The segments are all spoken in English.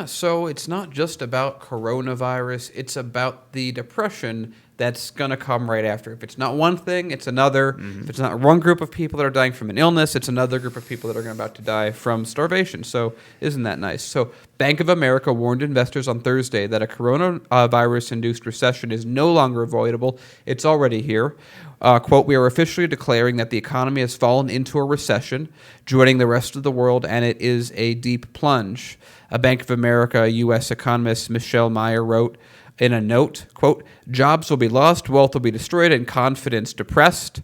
Yeah, so it's not just about coronavirus, it's about the depression that's going to come right after. If it's not one thing, it's another. If it's not one group of people that are dying from an illness, it's another group of people that are about to die from starvation. So isn't that nice? So Bank of America warned investors on Thursday that a coronavirus-induced recession is no longer avoidable. It's already here. Quote, we are officially declaring that the economy has fallen into a recession, joining the rest of the world, and it is a deep plunge. A Bank of America U.S. economist Michelle Meyer wrote in a note, quote, jobs will be lost, wealth will be destroyed, and confidence depressed.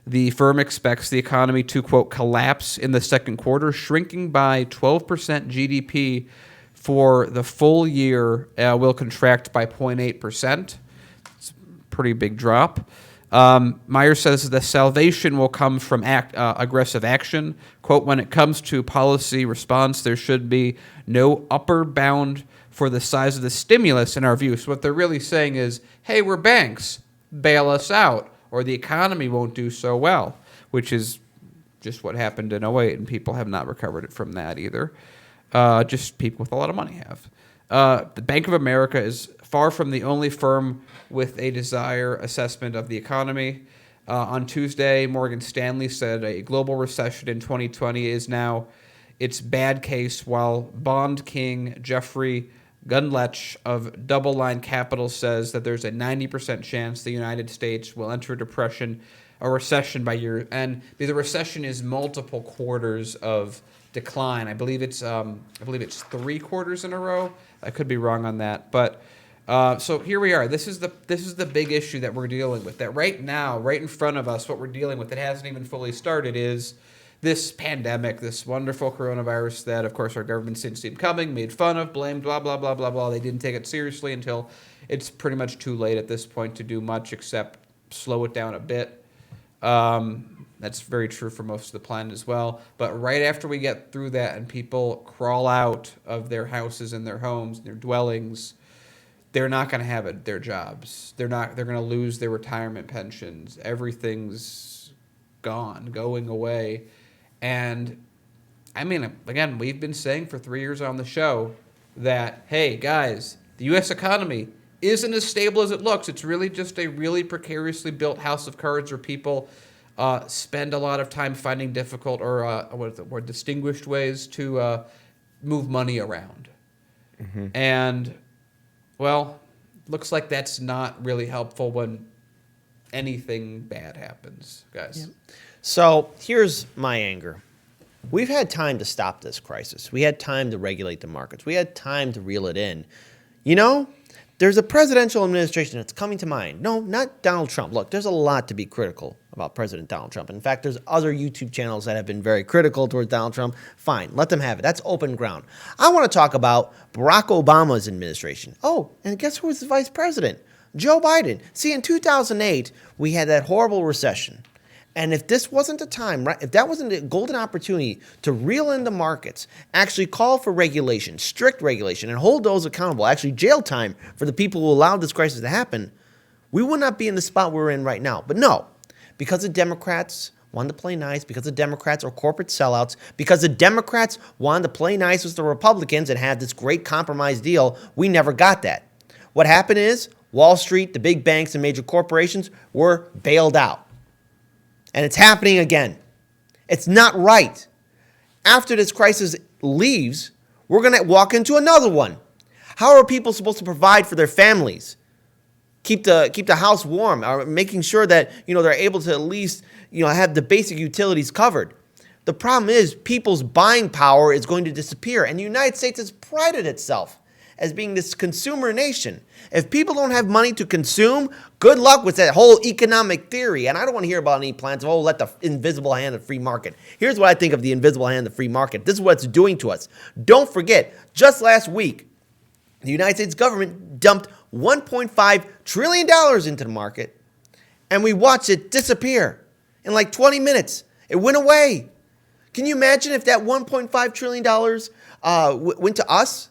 The firm expects the economy to, quote, collapse in the second quarter, shrinking by 12% GDP for the full year will contract by 0.8%. It's a pretty big drop. Meyer says the salvation will come from aggressive action. Quote, when it comes to policy response, there should be no upper bound for the size of the stimulus in our view. So what they're really saying is, hey, we're banks, bail us out, or the economy won't do so well, which is just what happened in '08, and people have not recovered from that either. Just people with a lot of money have. The Bank of America is far from the only firm with a dire assessment of the economy. On Tuesday, Morgan Stanley said a global recession in 2020 is now its bad case, while bond king Jeffrey Gundlach of Double Line Capital says that there's a 90% chance the United States will enter a recession by year end. The recession is multiple quarters of decline. I believe it's 3 quarters in a row. I could be wrong on that, but so here we are. This is the big issue that we're dealing with. That right now, right in front of us, what we're dealing with that hasn't even fully started is this pandemic, this wonderful coronavirus that, of course, our government didn't see coming, made fun of, blamed, blah, blah, blah, blah, blah. They didn't take it seriously until it's pretty much too late at this point to do much except slow it down a bit. That's very true for most of the planet as well. But right after we get through that and people crawl out of their houses and their homes, their dwellings, they're not going to have their jobs. They're going to lose their retirement pensions. Everything's going away. And I mean, again, we've been saying for 3 years on the show that, hey, guys, the U.S. economy isn't as stable as it looks. It's really just a really precariously built house of cards where people spend a lot of time finding difficult or distinguished ways to move money around. Mm-hmm. And, well, looks like that's not really helpful when anything bad happens, guys. Yeah. So here's my anger. We've had time to stop this crisis. We had time to regulate the markets. We had time to reel it in. You know, there's a presidential administration that's coming to mind. No, not Donald Trump. Look, there's a lot to be critical about President Donald Trump. In fact, there's other YouTube channels that have been very critical towards Donald Trump. Fine, let them have it. That's open ground. I want to talk about Barack Obama's administration. Oh, and guess who was the vice president? Joe Biden. See, in 2008, we had that horrible recession. And if this wasn't the time, right, if that wasn't a golden opportunity to reel in the markets, actually call for regulation, strict regulation, and hold those accountable, actually jail time for the people who allowed this crisis to happen, we would not be in the spot we're in right now. But no, because the Democrats wanted to play nice, because the Democrats are corporate sellouts, because the Democrats wanted to play nice with the Republicans and have this great compromise deal, we never got that. What happened is Wall Street, the big banks, and major corporations were bailed out. And it's happening again. It's not right. After this crisis leaves, we're going to walk into another one. How are people supposed to provide for their families? Keep the house warm, or making sure that, they're able to at least, have the basic utilities covered. The problem is people's buying power is going to disappear. And the United States has prided itself as being this consumer nation. If people don't have money to consume, good luck with that whole economic theory. And I don't want to hear about any plans of, let the invisible hand of free market. Here's what I think of the invisible hand of free market. This is what it's doing to us. Don't forget, just last week, the United States government dumped $1.5 trillion into the market, and we watched it disappear in like 20 minutes. It went away. Can you imagine if that $1.5 trillion went to us?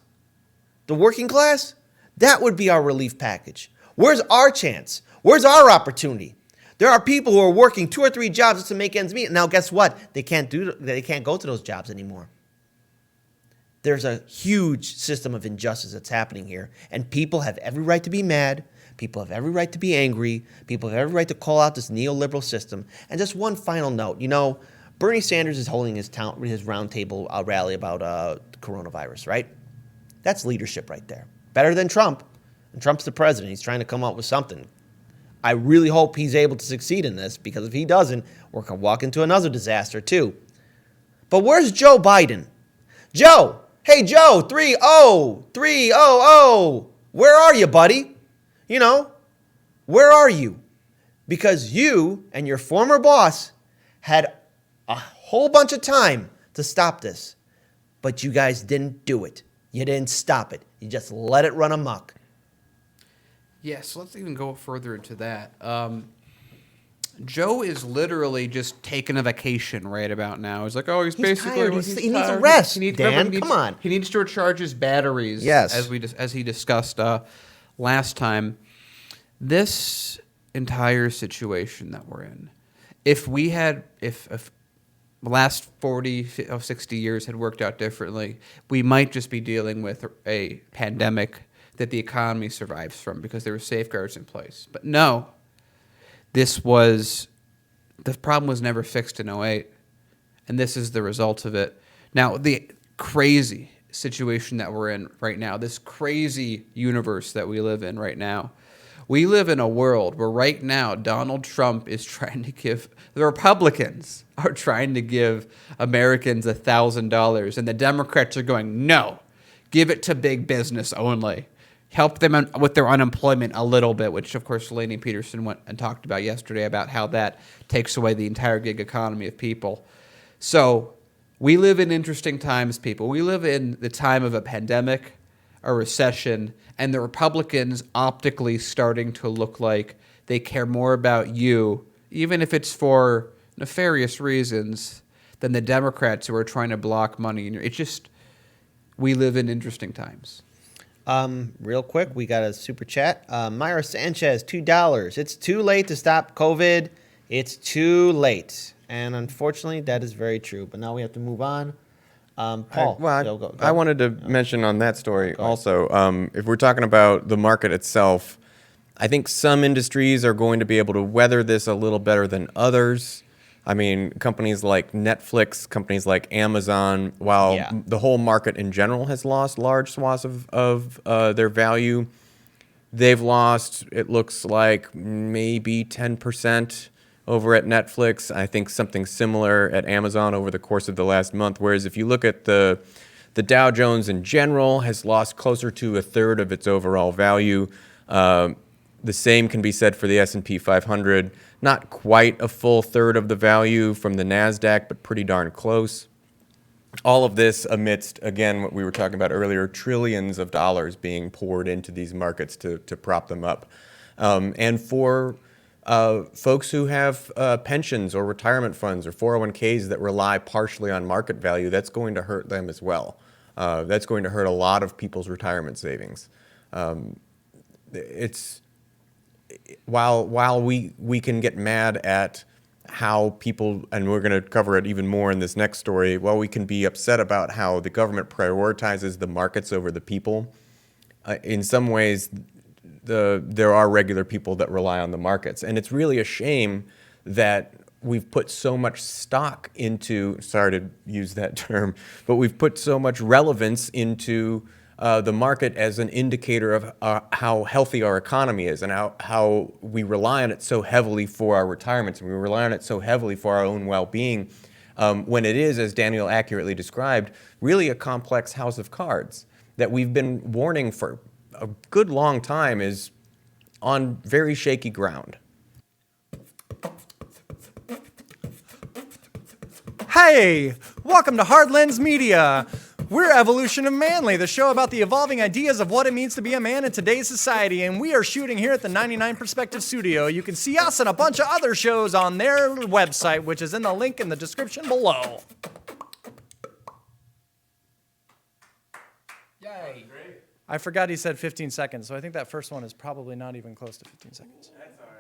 The working class? That would be our relief package. Where's our chance? Where's our opportunity? There are people who are working 2 or 3 jobs just to make ends meet. Now, guess what? They can't go to those jobs anymore. There's a huge system of injustice that's happening here, and people have every right to be mad. People have every right to be angry. People have every right to call out this neoliberal system. And just one final note, Bernie Sanders is holding his roundtable rally about coronavirus, right? That's leadership right there. Better than Trump. And Trump's the president. He's trying to come up with something. I really hope he's able to succeed in this, because if he doesn't, we're going to walk into another disaster too. But where's Joe Biden? Joe! Hey, Joe! 3-0! Where are you, buddy? Where are you? Because you and your former boss had a whole bunch of time to stop this, but you guys didn't do it. You didn't stop it. You just let it run amok. Yes, let's even go further into that. Joe is literally just taking a vacation right about now. He's like, he's basically tired. He needs a rest. Dan, come on. He needs to recharge his batteries. Yes, as he discussed last time. This entire situation that we're in, if the last 40 or 60 years had worked out differently, we might just be dealing with a pandemic that the economy survives from because there were safeguards in place. But no, the problem was never fixed in '08, and this is the result of it. Now, the crazy situation that we're in right now, this crazy universe that we live in right now, we live in a world where right now Donald Trump is trying to give, the Republicans are trying to give Americans $1,000, and the Democrats are going, no, give it to big business only. Help them with their unemployment a little bit, which, of course, Lainey Peterson went and talked about yesterday about how that takes away the entire gig economy of people. So we live in interesting times, people. We live in the time of a pandemic, a recession, and the Republicans optically starting to look like they care more about you, even if it's for nefarious reasons, than the Democrats who are trying to block money. It's just, we live in interesting times. Real quick, we got a super chat. Myra Sanchez, $2. It's too late to stop COVID. It's too late. And unfortunately, that is very true. But now we have to move on. Paul, go. I wanted to mention on that story also, if we're talking about the market itself, I think some industries are going to be able to weather this a little better than others. I mean, companies like Netflix, companies like Amazon, while the whole market in general has lost large swaths of their value, they've lost, it looks like, maybe 10% over at Netflix. I think something similar at Amazon over the course of the last month. Whereas if you look at the Dow Jones in general has lost closer to a third of its overall value. The same can be said for the S&P 500. Not quite a full third of the value from the NASDAQ, but pretty darn close. All of this amidst, again, what we were talking about earlier, trillions of dollars being poured into these markets to prop them up. And for folks who have pensions or retirement funds or 401ks that rely partially on market value, that's going to hurt them as well. That's going to hurt a lot of people's retirement savings. While we can get mad at how people, and we're going to cover it even more in this next story, while we can be upset about how the government prioritizes the markets over the people, in some ways there are regular people that rely on the markets. And it's really a shame that we've put so much stock into, sorry to use that term, but we've put so much relevance into the market as an indicator of how healthy our economy is and how we rely on it so heavily for our retirements, and we rely on it so heavily for our own well-being, when it is, as Daniel accurately described, really a complex house of cards that we've been warning for a good long time is on very shaky ground. Hey, welcome to Hard Lens Media. We're Evolution of Manly, the show about the evolving ideas of what it means to be a man in today's society, and we are shooting here at the 99 Perspective Studio. You can see us and a bunch of other shows on their website, which is in the link in the description below. Yay. I forgot he said 15 seconds, so I think that first one is probably not even close to 15 seconds. That's all right.